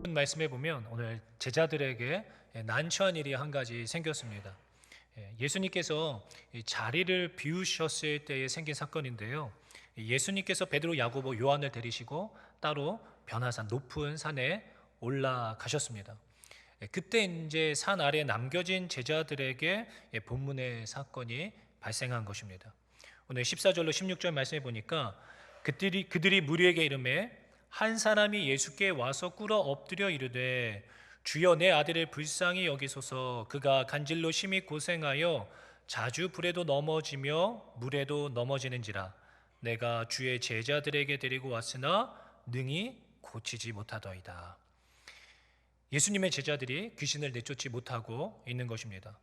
말씀해 보면 오늘 제자들에게 난처한 일이 한 가지 생겼습니다. 예수님께서 자리를 비우셨을 때에 생긴 사건인데요. 예수님께서 베드로, 야고보, 요한을 데리시고 따로 변화산 높은 산에 올라가셨습니다. 그때 이제 산 아래 남겨진 제자들에게 본문의 사건이 발생한 것입니다. 오늘 14절로 16절 말씀해 보니까 그들이 무리에게 이르매 한 사람이 예수께 와서 꿇어 엎드려 이르되 주여 내 아들을 불쌍히 여기소서 그가 간질로 심히 고생하여 자주 불에도 넘어지며 물에도 넘어지는지라 내가 주의 제자들에게 데리고 왔으나 능히 고치지 못하더이다. 예수님의 제자들이 귀신을 내쫓지 못하고 있는 것입니다.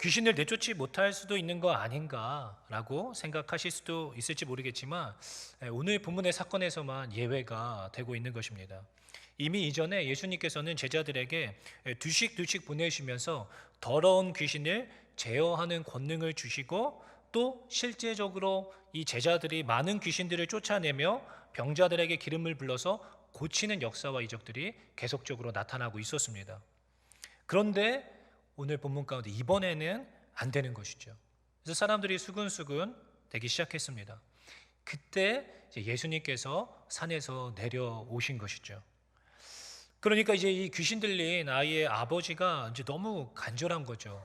귀신을 내쫓지 못할 수도 있는 거 아닌가라고 생각하실 수도 있을지 모르겠지만 오늘 본문의 사건에서만 예외가 되고 있는 것입니다. 이미 이전에 예수님께서는 제자들에게 두씩 보내시면서 더러운 귀신을 제어하는 권능을 주시고 또 실제적으로 이 제자들이 많은 귀신들을 쫓아내며 병자들에게 기름을 불러서 고치는 역사와 이적들이 계속적으로 나타나고 있었습니다. 그런데 오늘 본문 가운데 이번에는 안 되는 것이죠. 그래서 사람들이 수근수근 되기 시작했습니다. 그때 예수님께서 산에서 내려오신 것이죠. 그러니까 이제 이 귀신 들린 아이의 아버지가 이제 너무 간절한 거죠.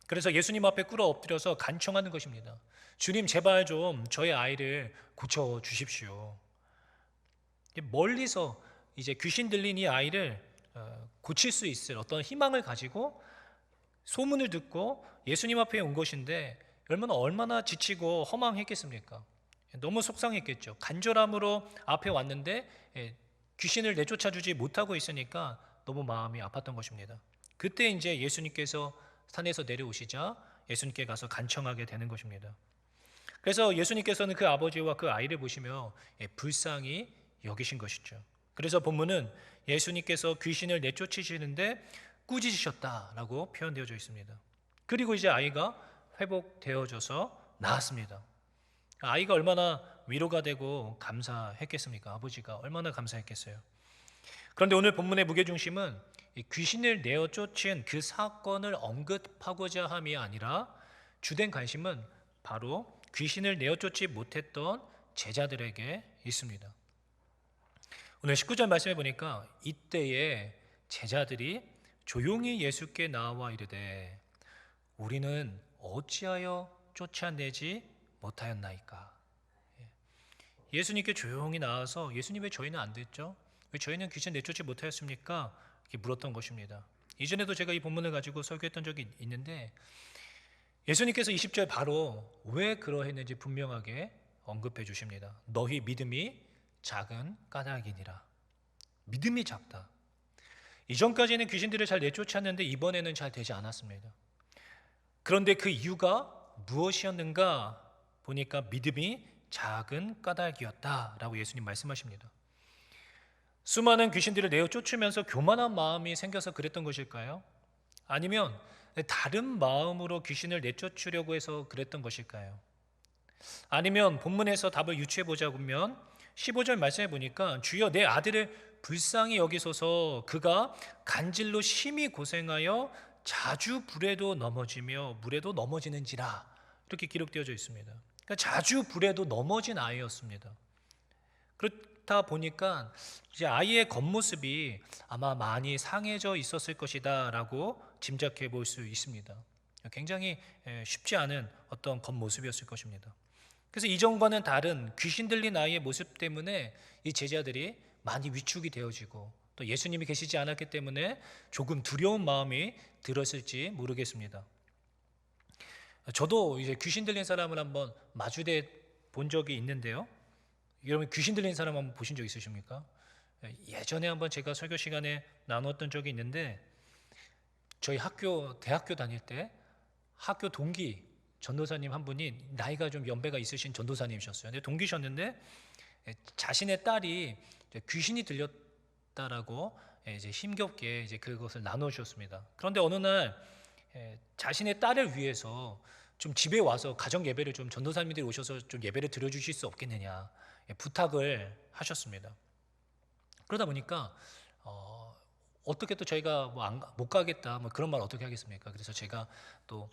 그래서 예수님 앞에 꿇어 엎드려서 간청하는 것입니다. 주님 제발 좀 저의 아이를 고쳐 주십시오. 멀리서 이제 귀신 들린 이 아이를 고칠 수 있을 어떤 희망을 가지고 소문을 듣고 예수님 앞에 온 것인데 얼마나 지치고 허망했겠습니까? 너무 속상했겠죠. 간절함으로 앞에 왔는데 귀신을 내쫓아주지 못하고 있으니까 너무 마음이 아팠던 것입니다. 그때 이제 예수님께서 산에서 내려오시자 예수님께 가서 간청하게 되는 것입니다. 그래서 예수님께서는 그 아버지와 그 아이를 보시며 불쌍히 여기신 것이죠. 그래서 본문은 예수님께서 귀신을 내쫓으시는데 꾸짖으셨다라고 표현되어져 있습니다. 그리고 이제 아이가 회복되어져서 나았습니다. 아이가 얼마나 위로가 되고 감사했겠습니까? 아버지가 얼마나 감사했겠어요. 그런데 오늘 본문의 무게중심은 귀신을 내어 쫓은 그 사건을 언급하고자 함이 아니라 주된 관심은 바로 귀신을 내어 쫓지 못했던 제자들에게 있습니다. 오늘 19절 말씀해 보니까 이때에 제자들이 조용히 예수께 나와 이르되 우리는 어찌하여 쫓아내지 못하였나이까. 예수님께 조용히 나와서 예수님 왜 저희는 안 됐죠? 왜 저희는 귀신 내쫓지 못하였습니까? 이렇게 물었던 것입니다. 이전에도 제가 이 본문을 가지고 설교했던 적이 있는데 예수님께서 20절 바로 왜 그러했는지 분명하게 언급해 주십니다. 너희 믿음이 작은 까닭이니라. 믿음이 작다. 이전까지는 귀신들을 잘 내쫓았는데 이번에는 잘 되지 않았습니다. 그런데 그 이유가 무엇이었는가 보니까 믿음이 작은 까닭이었다라고 예수님 말씀하십니다. 수많은 귀신들을 내어 쫓으면서 교만한 마음이 생겨서 그랬던 것일까요? 아니면 다른 마음으로 귀신을 내쫓으려고 해서 그랬던 것일까요? 아니면 본문에서 답을 유추해 보자고 하면 15절 말씀해 보니까 주여 내 아들을 불쌍히 여기소서 그가 간질로 심히 고생하여 자주 불에도 넘어지며 물에도 넘어지는지라 이렇게 기록되어져 있습니다. 그러니까 자주 불에도 넘어진 아이였습니다. 그렇다 보니까 이제 아이의 겉모습이 아마 많이 상해져 있었을 것이다라고 짐작해 볼 수 있습니다. 굉장히 쉽지 않은 어떤 겉모습이었을 것입니다. 그래서 이전과는 다른 귀신 들린 아이의 모습 때문에 이 제자들이 많이 위축이 되어지고 또 예수님이 계시지 않았기 때문에 조금 두려운 마음이 들었을지 모르겠습니다. 저도 이제 귀신 들린 사람을 한번 마주대 본 적이 있는데요. 여러분 귀신 들린 사람 한번 보신 적 있으십니까? 예전에 한번 제가 설교 시간에 나눴던 적이 있는데 저희 대학교 다닐 때 학교 동기 전도사님 한 분이 나이가 좀 연배가 있으신 전도사님이셨어요. 근데 동기셨는데 자신의 딸이 귀신이 들렸다라고 이제 힘겹게 이제 그것을 나누셨습니다. 그런데 어느 날 자신의 딸을 위해서 좀 집에 와서 가정 예배를 좀 전도사님들이 오셔서 좀 예배를 드려주실 수 없겠느냐 부탁을 하셨습니다. 그러다 보니까 어떻게 또 저희가 못 가겠다 그런 말 어떻게 하겠습니까? 그래서 제가 또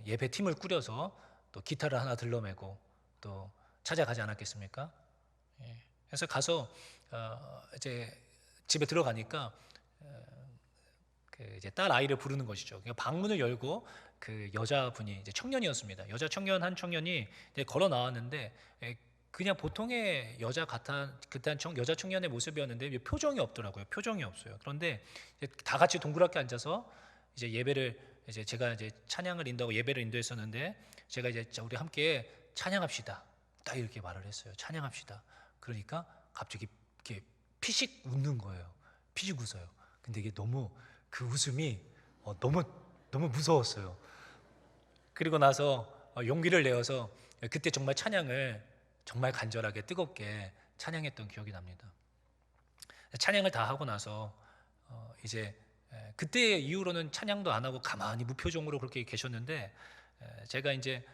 예배 팀을 꾸려서 또 기타를 하나 들러매고 또 찾아가지 않았겠습니까? 그래서 가서 이제 집에 들어가니까 이제 딸 아이를 부르는 것이죠. 그러니까 방문을 열고 그 여자분이 이제 청년이었습니다. 여자 청년 한 청년이 이제 걸어 나왔는데 그냥 보통의 여자 여자 청년의 모습이었는데 표정이 없더라고요. 표정이 없어요. 그런데 이제 다 같이 동그랗게 앉아서 이제 예배를 제가 이제 찬양을 인도하고 예배를 인도했었는데 제가 이제 우리 함께 찬양합시다. 딱 이렇게 말을 했어요. 찬양합시다. 그러니까 갑자기 이렇게 피식 웃는 거예요. 피식 웃어요. 근데 이게 너무 그 웃음이 너무 무서웠어요. 그리고 나서 용기를 내어서 그때 정말 찬양을 정말 간절하게 뜨겁게 찬양했던 기억이 납니다. 찬양을 다 하고 나서 이제 그때 이후로는 찬양도 안 하고 가만히 무표정으로 그렇게 계셨는데 제가 이제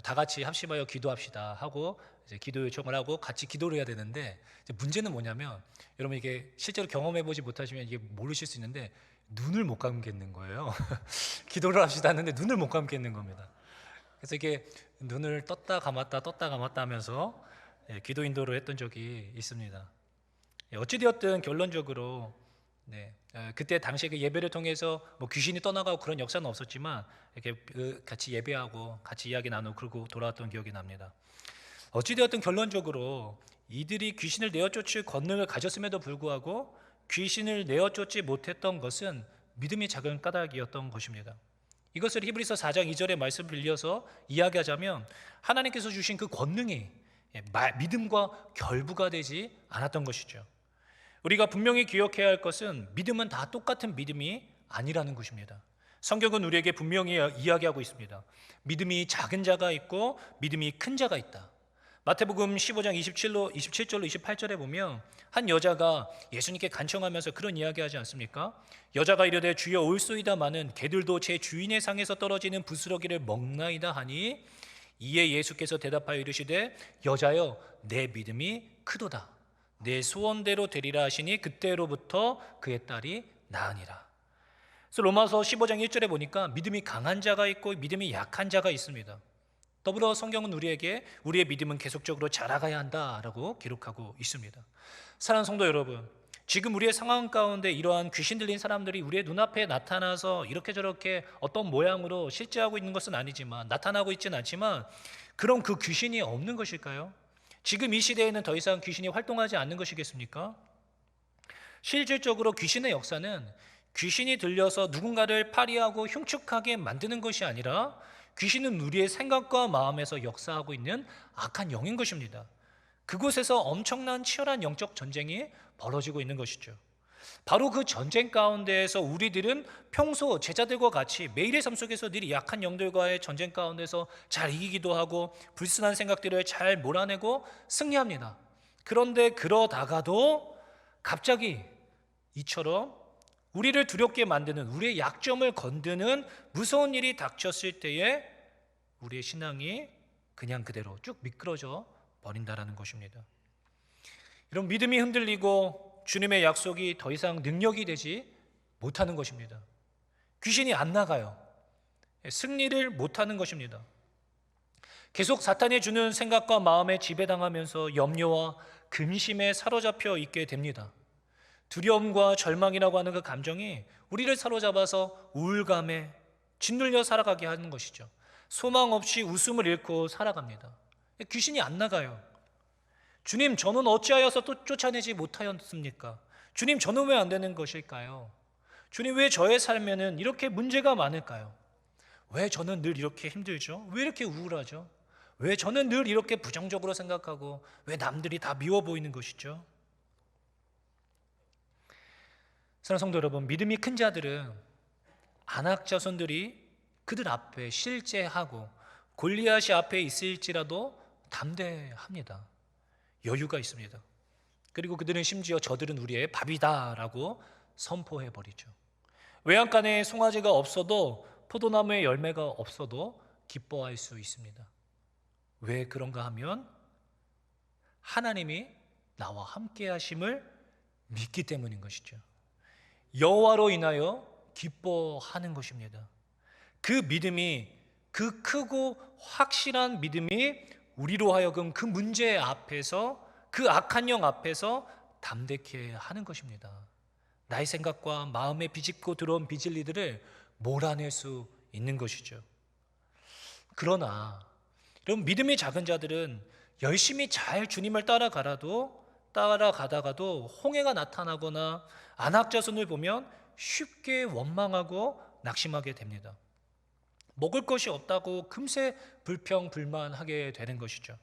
다 같이 합심하여 기도합시다 하고 이제 기도 요청을 하고 같이 기도를 해야 되는데 이제 문제는 뭐냐면 여러분 이게 실제로 경험해 보지 못하시면 이게 모르실 수 있는데 눈을 못 감겠는 거예요. 기도를 합시다 하는데 눈을 못 감겠는 겁니다. 그래서 이게 눈을 떴다 감았다 하면서 기도 인도를 했던 적이 있습니다. 어찌되었든 결론적으로 그때 당시에 그 예배를 통해서 뭐 귀신이 떠나가고 그런 역사는 없었지만 이렇게 같이 예배하고 같이 이야기 나누고 그러고 돌아왔던 기억이 납니다. 어찌되었든 결론적으로 이들이 귀신을 내어쫓을 권능을 가졌음에도 불구하고 귀신을 내어쫓지 못했던 것은 믿음이 작은 까닭이었던 것입니다. 이것을 히브리서 4장 2절의 말씀 빌려서 이야기하자면 하나님께서 주신 그 권능이 믿음과 결부가 되지 않았던 것이죠. 우리가 분명히 기억해야 할 것은 믿음은 다 똑같은 믿음이 아니라는 것입니다. 성경은 우리에게 분명히 이야기하고 있습니다. 믿음이 작은 자가 있고 믿음이 큰 자가 있다. 마태복음 15장 27절로 28절에 보면 한 여자가 예수님께 간청하면서 그런 이야기하지 않습니까? 여자가 이르되 주여 올소이다마는 개들도 제 주인의 상에서 떨어지는 부스러기를 먹나이다 하니 이에 예수께서 대답하여 이르시되 여자여 내 믿음이 크도다. 내 소원대로 되리라 하시니 그때로부터 그의 딸이 나으니라. 그래서 로마서 15장 1절에 보니까 믿음이 강한 자가 있고 믿음이 약한 자가 있습니다. 더불어 성경은 우리에게 우리의 믿음은 계속적으로 자라가야 한다라고 기록하고 있습니다. 사랑하는 성도 여러분, 지금 우리의 상황 가운데 이러한 귀신 들린 사람들이 우리의 눈앞에 나타나서 이렇게 저렇게 어떤 모양으로 실제하고 있는 것은 아니지만 나타나고 있지는 않지만 그럼 그 귀신이 없는 것일까요? 지금 이 시대에는 더 이상 귀신이 활동하지 않는 것이겠습니까? 실질적으로 귀신의 역사는 귀신이 들려서 누군가를 파리하고 흉측하게 만드는 것이 아니라 귀신은 우리의 생각과 마음에서 역사하고 있는 악한 영인 것입니다. 그곳에서 엄청난 치열한 영적 전쟁이 벌어지고 있는 것이죠. 바로 그 전쟁 가운데에서 우리들은 평소 제자들과 같이 매일의 삶 속에서 늘 약한 영들과의 전쟁 가운데서 잘 이기기도 하고 불순한 생각들을 잘 몰아내고 승리합니다. 그런데 그러다가도 갑자기 이처럼 우리를 두렵게 만드는 우리의 약점을 건드는 무서운 일이 닥쳤을 때에 우리의 신앙이 그냥 그대로 쭉 미끄러져 버린다라는 것입니다. 이런 믿음이 흔들리고 주님의 약속이 더 이상 능력이 되지 못하는 것입니다. 귀신이 안 나가요. 승리를 못하는 것입니다. 계속 사탄이 주는 생각과 마음에 지배당하면서 염려와 근심에 사로잡혀 있게 됩니다. 두려움과 절망이라고 하는 그 감정이 우리를 사로잡아서 우울감에 짓눌려 살아가게 하는 것이죠. 소망 없이 웃음을 잃고 살아갑니다. 귀신이 안 나가요. 주님, 저는 어찌하여서 또 쫓아내지 못하였습니까? 주님, 저는 왜 안 되는 것일까요? 주님, 왜 저의 삶에는 이렇게 문제가 많을까요? 왜 저는 늘 이렇게 힘들죠? 왜 이렇게 우울하죠? 왜 저는 늘 이렇게 부정적으로 생각하고 왜 남들이 다 미워 보이는 것이죠? 사랑하는 성도 여러분, 믿음이 큰 자들은 아낙 자손들이 그들 앞에 실제하고 골리앗이 앞에 있을지라도 담대합니다. 여유가 있습니다. 그리고 그들은 심지어 저들은 우리의 밥이다라고 선포해버리죠. 외양간에 송아지가 없어도 포도나무에 열매가 없어도 기뻐할 수 있습니다. 왜 그런가 하면 하나님이 나와 함께 하심을 믿기 때문인 것이죠. 여호와로 인하여 기뻐하는 것입니다. 그 믿음이, 그 크고 확실한 믿음이 우리로 하여금 그 문제 앞에서, 그 악한 영 앞에서 담대케 하는 것입니다. 나의 생각과 마음에 비집고 들어온 비질리들을 몰아낼 수 있는 것이죠. 그러나 여러분, 믿음이 작은 자들은 열심히 잘 주님을 따라가다가도 홍해가 나타나거나 안악자손을 보면 쉽게 원망하고 낙심하게 됩니다. 먹을 것이 없다고 금세 불평불만하게 되는 것이죠.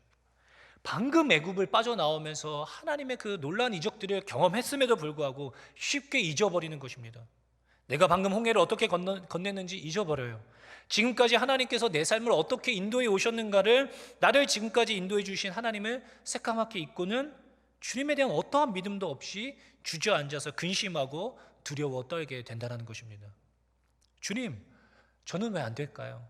방금 애굽을 빠져나오면서 하나님의 그 놀라운 이적들을 경험했음에도 불구하고 쉽게 잊어버리는 것입니다. 내가 방금 홍해를 어떻게 건넸는지 잊어버려요. 지금까지 하나님께서 내 삶을 어떻게 인도해 오셨는가를, 나를 지금까지 인도해 주신 하나님을 새까맣게 잊고는 주님에 대한 어떠한 믿음도 없이 주저앉아서 근심하고 두려워 떨게 된다는 것입니다. 주님, 저는 왜 안 될까요?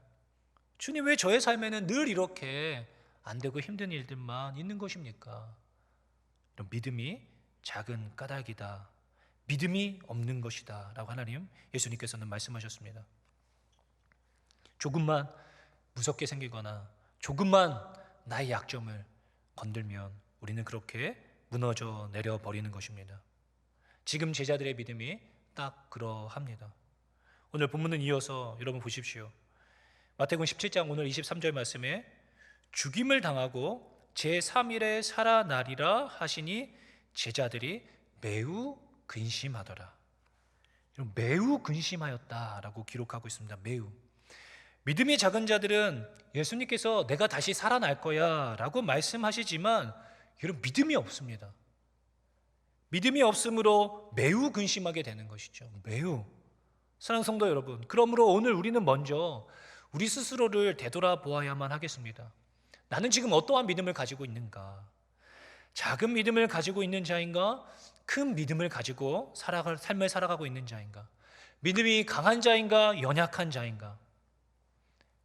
주님, 왜 저의 삶에는 늘 이렇게 안 되고 힘든 일들만 있는 것입니까? 이런 믿음이 작은 까닭이다, 믿음이 없는 것이다 라고 하나님, 예수님께서는 말씀하셨습니다. 조금만 무섭게 생기거나 조금만 나의 약점을 건들면 우리는 그렇게 무너져 내려버리는 것입니다. 지금 제자들의 믿음이 딱 그러합니다. 오늘 본문은 이어서 여러분 보십시오. 마태복음 17장 오늘 23절 말씀에 죽임을 당하고 제3일에 살아나리라 하시니 제자들이 매우 근심하더라. 매우 근심하였다라고 기록하고 있습니다. 매우. 믿음이 작은 자들은 예수님께서 내가 다시 살아날 거야 라고 말씀하시지만 여러분, 믿음이 없습니다. 믿음이 없으므로 매우 근심하게 되는 것이죠. 매우. 사랑하는 성도 여러분, 그러므로 오늘 우리는 먼저 우리 스스로를 되돌아보아야만 하겠습니다. 나는 지금 어떠한 믿음을 가지고 있는가? 작은 믿음을 가지고 있는 자인가? 큰 믿음을 가지고 삶을 살아가고 있는 자인가? 믿음이 강한 자인가? 연약한 자인가?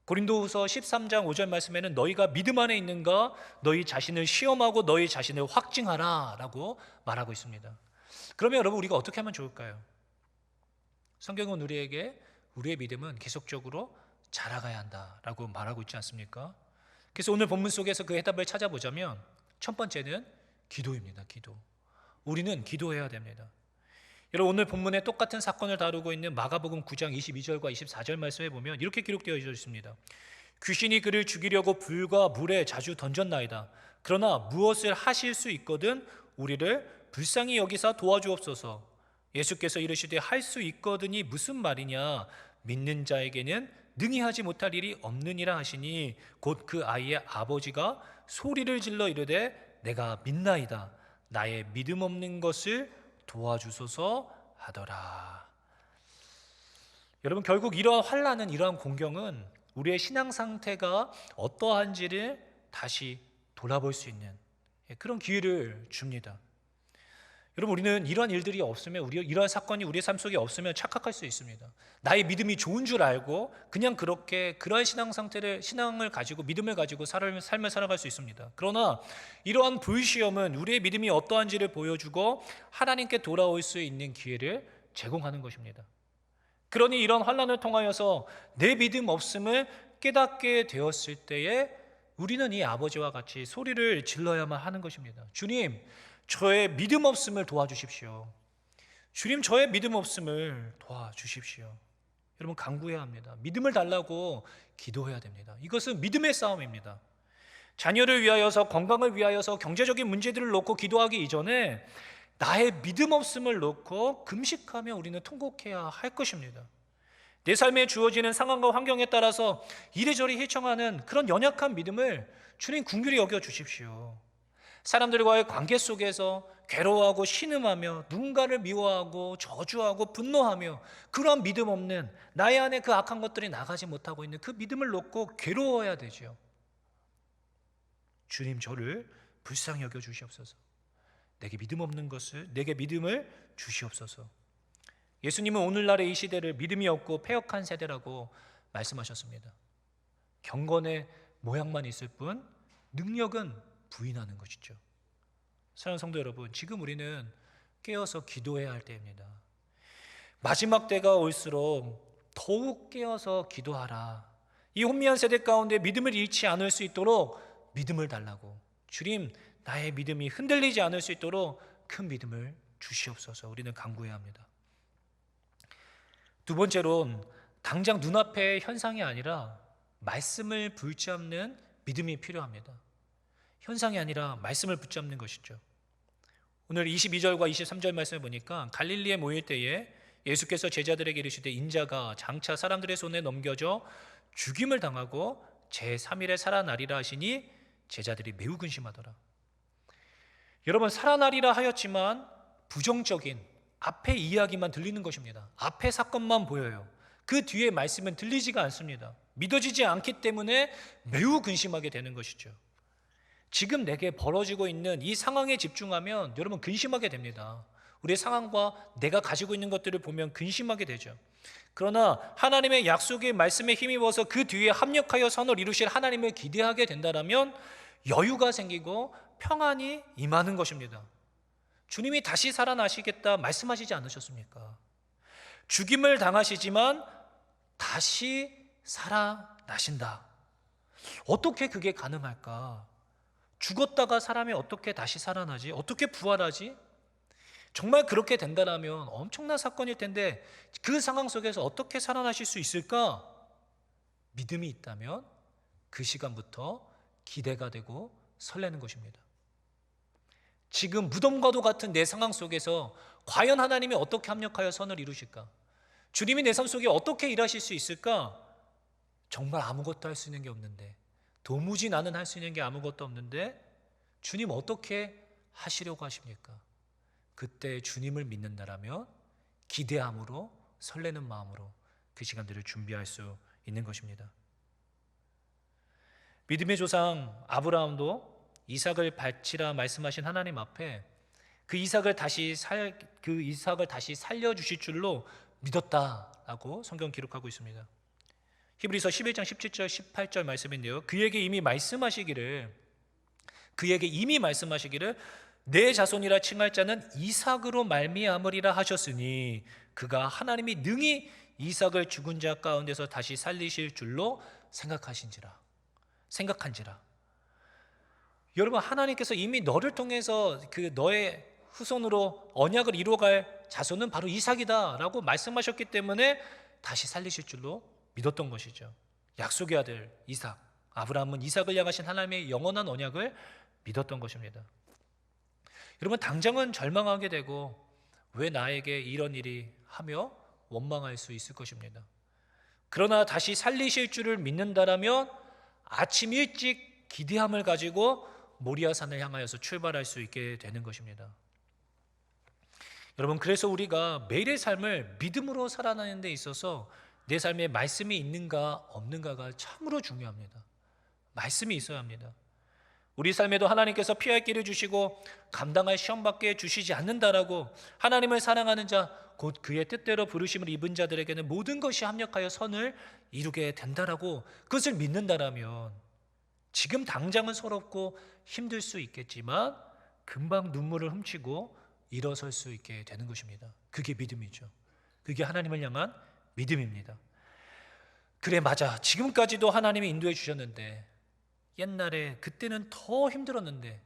고린도후서 13장 5절 말씀에는 너희가 믿음 안에 있는가? 너희 자신을 시험하고 너희 자신을 확증하라 라고 말하고 있습니다. 그러면 여러분, 우리가 어떻게 하면 좋을까요? 성경은 우리에게 우리의 믿음은 계속적으로 자라가야 한다라고 말하고 있지 않습니까? 그래서 오늘 본문 속에서 그 해답을 찾아보자면 첫 번째는 기도입니다. 기도. 우리는 기도해야 됩니다. 여러분, 오늘 본문에 똑같은 사건을 다루고 있는 마가복음 9장 22절과 24절 말씀에 보면 이렇게 기록되어 있습니다. 귀신이 그를 죽이려고 불과 물에 자주 던졌나이다. 그러나 무엇을 하실 수 있거든 우리를 불쌍히 여기사 도와주옵소서. 예수께서 이르시되 할 수 있거든이 무슨 말이냐? 믿는 자에게는 능히 하지 못할 일이 없느니라 하시니 곧 그 아이의 아버지가 소리를 질러 이르되 내가 믿나이다. 나의 믿음 없는 것을 도와주소서 하더라. 여러분, 결국 이러한 환난은, 이러한 공경은 우리의 신앙 상태가 어떠한지를 다시 돌아볼 수 있는 그런 기회를 줍니다. 여러분, 우리는 이러한 일들이 없으면, 이러한 사건이 우리의 삶 속에 없으면 착각할 수 있습니다. 나의 믿음이 좋은 줄 알고 그냥 그렇게 그러한 신앙을 가지고, 믿음을 가지고 삶을 살아갈 수 있습니다. 그러나 이러한 불시험은 우리의 믿음이 어떠한지를 보여주고 하나님께 돌아올 수 있는 기회를 제공하는 것입니다. 그러니 이런 환난을 통하여서 내 믿음 없음을 깨닫게 되었을 때에 우리는 이 아버지와 같이 소리를 질러야만 하는 것입니다. 주님, 저의 믿음 없음을 도와주십시오. 주님, 저의 믿음 없음을 도와주십시오. 여러분, 간구해야 합니다. 믿음을 달라고 기도해야 됩니다. 이것은 믿음의 싸움입니다. 자녀를 위하여서, 건강을 위하여서, 경제적인 문제들을 놓고 기도하기 이전에 나의 믿음 없음을 놓고 금식하며 우리는 통곡해야 할 것입니다. 내 삶에 주어지는 상황과 환경에 따라서 이리저리 휘청하는 그런 연약한 믿음을 주님 긍휼히 여겨 주십시오. 사람들과의 관계 속에서 괴로워하고 신음하며 누군가를 미워하고 저주하고 분노하며 그러한 믿음 없는 나의 안에 그 악한 것들이 나가지 못하고 있는 그 믿음을 놓고 괴로워야 되죠. 주님, 저를 불쌍히 여겨 주시옵소서. 내게 믿음을 주시옵소서. 예수님은 오늘날의 이 시대를 믿음이 없고 패역한 세대라고 말씀하셨습니다. 경건의 모양만 있을 뿐 능력은 부인하는 것이죠. 사랑하는 성도 여러분, 지금 우리는 깨어서 기도해야 할 때입니다. 마지막 때가 올수록 더욱 깨어서 기도하라. 이 혼미한 세대 가운데 믿음을 잃지 않을 수 있도록 믿음을 달라고, 주님 나의 믿음이 흔들리지 않을 수 있도록 큰 믿음을 주시옵소서 우리는 간구해야 합니다. 두 번째로 당장 눈앞의 현상이 아니라 말씀을 붙잡는 믿음이 필요합니다. 현상이 아니라 말씀을 붙잡는 것이죠. 오늘 22절과 23절 말씀을 보니까 갈릴리에 모일 때에 예수께서 제자들에게 이르시되 인자가 장차 사람들의 손에 넘겨져 죽임을 당하고 제3일에 살아나리라 하시니 제자들이 매우 근심하더라. 여러분, 살아나리라 하였지만 부정적인 앞의 이야기만 들리는 것입니다. 앞의 사건만 보여요. 그 뒤에 말씀은 들리지가 않습니다. 믿어지지 않기 때문에 매우 근심하게 되는 것이죠. 지금 내게 벌어지고 있는 이 상황에 집중하면 여러분 근심하게 됩니다. 우리의 상황과 내가 가지고 있는 것들을 보면 근심하게 되죠. 그러나 하나님의 약속의 말씀에 힘입어서 그 뒤에 합력하여 선을 이루실 하나님을 기대하게 된다면 여유가 생기고 평안이 임하는 것입니다. 주님이 다시 살아나시겠다 말씀하시지 않으셨습니까? 죽임을 당하시지만 다시 살아나신다. 어떻게 그게 가능할까? 죽었다가 사람이 어떻게 다시 살아나지? 어떻게 부활하지? 정말 그렇게 된다면 엄청난 사건일 텐데 그 상황 속에서 어떻게 살아나실 수 있을까? 믿음이 있다면 그 시간부터 기대가 되고 설레는 것입니다. 지금 무덤과도 같은 내 상황 속에서 과연 하나님이 어떻게 합력하여 선을 이루실까? 주님이 내 삶 속에 어떻게 일하실 수 있을까? 정말 아무것도 할 수 있는 게 없는데, 도무지 나는 할 수 있는 게 아무것도 없는데 주님 어떻게 하시려고 하십니까? 그때 주님을 믿는다라면 기대함으로 설레는 마음으로 그 시간들을 준비할 수 있는 것입니다. 믿음의 조상 아브라함도 이삭을 바치라 말씀하신 하나님 앞에 그 이삭을 다시 살려주실 줄로 믿었다라고 성경 기록하고 있습니다. 히브리서 11장 17절 18절 말씀인데요, 그에게 이미 말씀하시기를 내 자손이라 칭할 자는 이삭으로 말미암으리라 하셨으니 그가 하나님이 능히 이삭을 죽은 자 가운데서 다시 살리실 줄로 생각한지라. 여러분, 하나님께서 이미 너를 통해서 그 너의 후손으로 언약을 이루어갈 자손은 바로 이삭이다 라고 말씀하셨기 때문에 다시 살리실 줄로 믿었던 것이죠. 약속의 아들 이삭, 아브라함은 이삭을 향하신 하나님의 영원한 언약을 믿었던 것입니다. 여러분, 당장은 절망하게 되고 왜 나에게 이런 일이 하며 원망할 수 있을 것입니다. 그러나 다시 살리실 줄을 믿는다라면 아침 일찍 기대함을 가지고 모리아산을 향하여서 출발할 수 있게 되는 것입니다. 여러분, 그래서 우리가 매일의 삶을 믿음으로 살아가는 데 있어서 내 삶에 말씀이 있는가 없는가가 참으로 중요합니다. 말씀이 있어야 합니다. 우리 삶에도 하나님께서 피할 길을 주시고 감당할 시험밖에 주시지 않는다라고, 하나님을 사랑하는 자 곧 그의 뜻대로 부르심을 입은 자들에게는 모든 것이 합력하여 선을 이루게 된다라고 그것을 믿는다라면 지금 당장은 서럽고 힘들 수 있겠지만 금방 눈물을 훔치고 일어설 수 있게 되는 것입니다. 그게 믿음이죠. 그게 하나님을 향한 믿음입니다. 그래, 맞아, 지금까지도 하나님이 인도해 주셨는데 옛날에 그때는 더 힘들었는데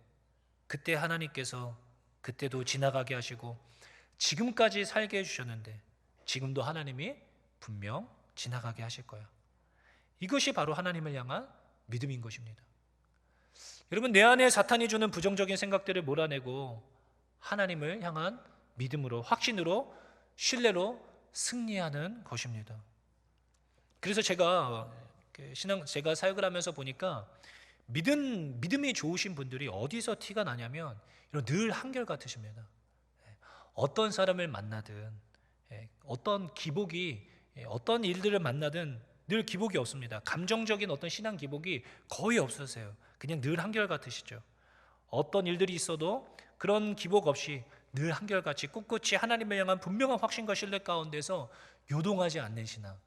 그때 하나님께서 그때도 지나가게 하시고 지금까지 살게 해주셨는데 지금도 하나님이 분명 지나가게 하실 거야. 이것이 바로 하나님을 향한 믿음인 것입니다. 여러분, 내 안에 사탄이 주는 부정적인 생각들을 몰아내고 하나님을 향한 믿음으로, 확신으로, 신뢰로 승리하는 것입니다. 그래서 제가 사역을 하면서 보니까 믿음이 좋으신 분들이 어디서 티가 나냐면 늘 한결같으십니다. 어떤 사람을 만나든 어떤 기복이 어떤 일들을 만나든 늘 기복이 없습니다. 감정적인 어떤 신앙 기복이 거의 없으세요. 그냥 늘 한결같으시죠. 어떤 일들이 있어도 그런 기복 없이 늘 한결같이 꿋꿋이 하나님을 향한 분명한 확신과 신뢰 가운데서 요동하지 않는 신앙,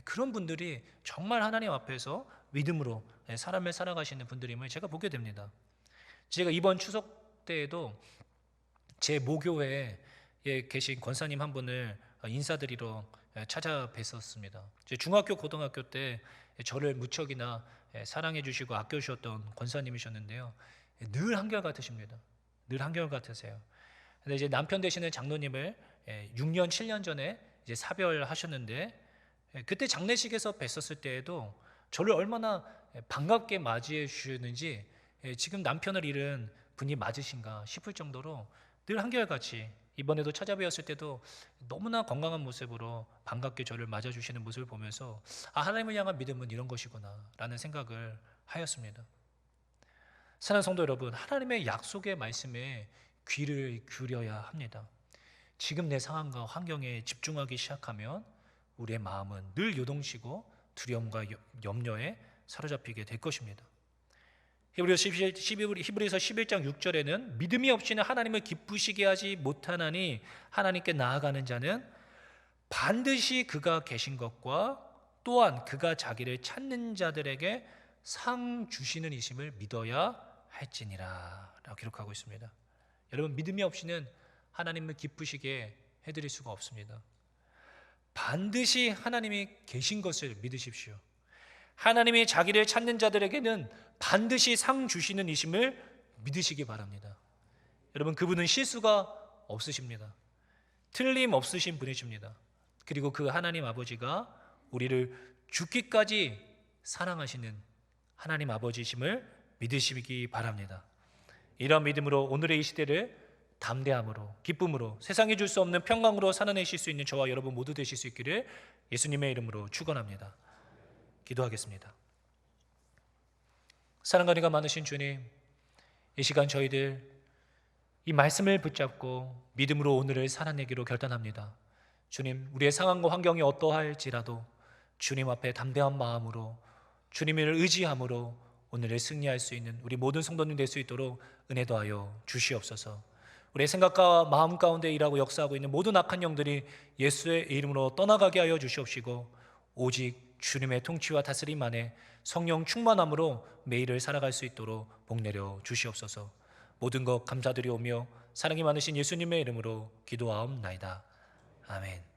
그런 분들이 정말 하나님 앞에서 믿음으로 사람을 살아가시는 분들임을 제가 보게 됩니다. 제가 이번 추석 때에도 제 모교회에 계신 권사님 한 분을 인사드리러 찾아뵀었습니다. 제 중학교, 고등학교 때 저를 무척이나 사랑해 주시고 아껴 주셨던 권사님이셨는데요. 늘 한결같으십니다. 늘 한결같으세요. 근데 이제 남편 되시는 장로님을 6년, 7년 전에 이제 사별하셨는데, 그때 장례식에서 뵀었을 때에도 저를 얼마나 반갑게 맞이해 주셨는지 지금 남편을 잃은 분이 맞으신가 싶을 정도로 늘 한결같이, 이번에도 찾아뵈었을 때도 너무나 건강한 모습으로 반갑게 저를 맞아주시는 모습을 보면서 하나님을 향한 믿음은 이런 것이구나 라는 생각을 하였습니다. 사랑하는 성도 여러분, 하나님의 약속의 말씀에 귀를 기울여야 합니다. 지금 내 상황과 환경에 집중하기 시작하면 우리의 마음은 늘 요동치고 두려움과 염려에 사로잡히게 될 것입니다. 히브리서 11장 6절에는 믿음이 없이는 하나님을 기쁘시게 하지 못하나니 하나님께 나아가는 자는 반드시 그가 계신 것과 또한 그가 자기를 찾는 자들에게 상 주시는 이심을 믿어야 할지니라 라고 기록하고 있습니다. 여러분, 믿음이 없이는 하나님을 기쁘시게 해드릴 수가 없습니다. 반드시 하나님이 계신 것을 믿으십시오. 하나님이 자기를 찾는 자들에게는 반드시 상 주시는 이심을 믿으시기 바랍니다. 여러분, 그분은 실수가 없으십니다. 틀림없으신 분이십니다. 그리고 그 하나님 아버지가 우리를 죽기까지 사랑하시는 하나님 아버지심을 믿으시기 바랍니다. 이런 믿음으로 오늘의 이 시대를 담대함으로, 기쁨으로, 세상이 줄 수 없는 평강으로 살아내실 수 있는 저와 여러분 모두 되실 수 있기를 예수님의 이름으로 축원합니다. 기도하겠습니다. 사랑과 은혜가 많으신 주님, 이 시간 저희들 이 말씀을 붙잡고 믿음으로 오늘을 살아내기로 결단합니다. 주님, 우리의 상황과 환경이 어떠할지라도 주님 앞에 담대한 마음으로 주님을 의지함으로 오늘을 승리할 수 있는 우리 모든 성도님 될 수 있도록 은혜 더하여 주시옵소서. 우리의 생각과 마음 가운데 일하고 역사하고 있는 모든 악한 영들이 예수의 이름으로 떠나가게 하여 주시옵시고, 오직 주님의 통치와 다스림 안에 성령 충만함으로 매일을 살아갈 수 있도록 복내려 주시옵소서. 모든 것 감사드리오며 사랑이 많으신 예수님의 이름으로 기도하옵나이다. 아멘.